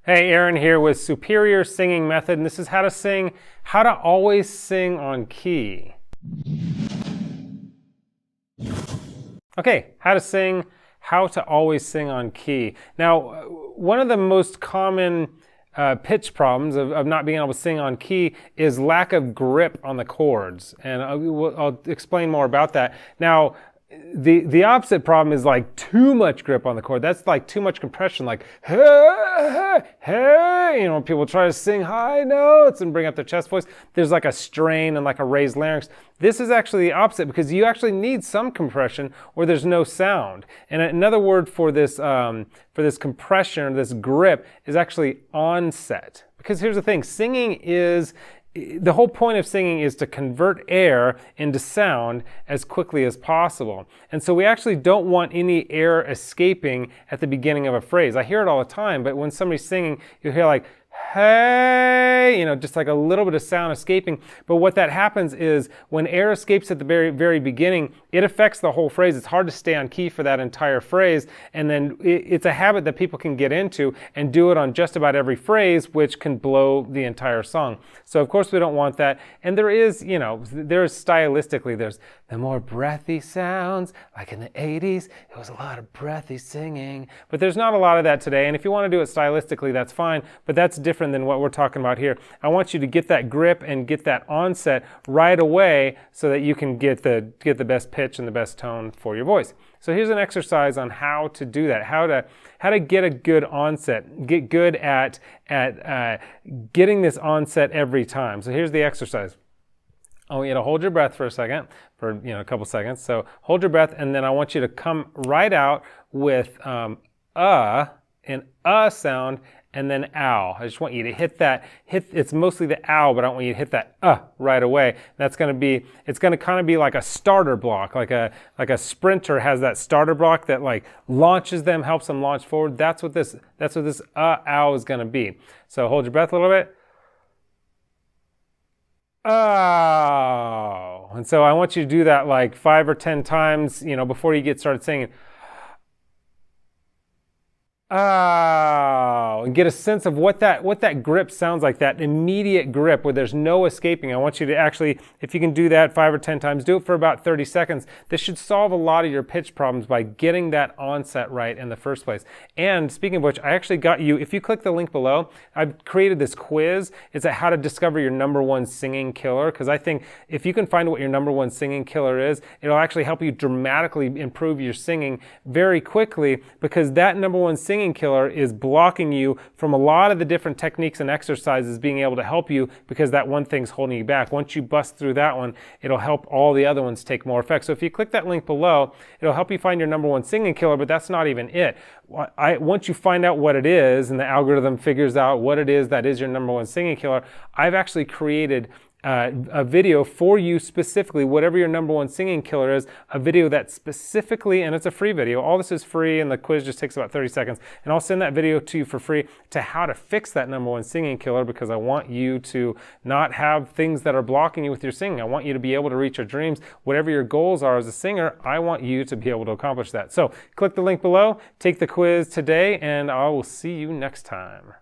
Hey, Aaron here with Superior Singing Method, and this is how to always sing on key. Okay, how to always sing on key. Now, one of the most common pitch problems of not being able to sing on key is lack of grip on the chords, and I'll explain more about that. Now, the opposite problem is like too much grip on the chord. That's like too much compression, like hey, hey, you know, people try to sing high notes and bring up their chest voice. There's like a strain and like a raised larynx. This is actually the opposite because you actually need some compression or there's no sound. And another word for this compression or this grip is actually onset. Because here's the thing, the whole point of singing is to convert air into sound as quickly as possible. And so we actually don't want any air escaping at the beginning of a phrase. I hear it all the time, but when somebody's singing, you'll hear like, hey, you know, just like a little bit of sound escaping. But what that happens is when air escapes at the very, very beginning, it affects the whole phrase. It's hard to stay on key for that entire phrase. And then it's a habit that people can get into and do it on just about every phrase, which can blow the entire song. So of course we don't want that. And there's stylistically, there's the more breathy sounds, like in the 80s, it was a lot of breathy singing. But there's not a lot of that today. And if you want to do it stylistically, that's fine. But that's different than what we're talking about here. I want you to get that grip and get that onset right away so that you can get the best pitch and the best tone for your voice. So here's an exercise on how to do that, how to get a good onset, get good at getting this onset every time. So here's the exercise. I want you to hold your breath for a second, for a couple seconds. So hold your breath, and then I want you to come right out with an sound, and then ow. I just want you to hit it's mostly the ow, but I want you to hit that right away. It's going to kind of be like a starter block, like a sprinter has that starter block that like launches them, helps them launch forward. That's what this ow is going to be. So hold your breath a little bit. Oh. And so I want you to do that like 5 or 10 times, before you get started singing. Oh, and get a sense of what that grip sounds like, that immediate grip where there's no escaping. I want you to actually, if you can do that 5 or 10 times, do it for about 30 seconds. This should solve a lot of your pitch problems by getting that onset right in the first place. And speaking of which, I actually got you, if you click the link below, I've created this quiz. It's at how to discover your number one singing killer, because I think if you can find what your number one singing killer is, it'll actually help you dramatically improve your singing very quickly, because that number one singing killer is blocking you from a lot of the different techniques and exercises being able to help you, because that one thing's holding you back. Once you bust through that one, it'll help all the other ones take more effect. So if you click that link below, it'll help you find your number one singing killer, but that's not even it. Once you find out what it is and the algorithm figures out what it is that is your number one singing killer, I've actually created a video for you specifically, whatever your number one singing killer is, a video that specifically, and it's a free video. All this is free, and the quiz just takes about 30 seconds. And I'll send that video to you for free to how to fix that number one singing killer, because I want you to not have things that are blocking you with your singing. I want you to be able to reach your dreams. Whatever your goals are as a singer, I want you to be able to accomplish that. So click the link below, take the quiz today, and I will see you next time.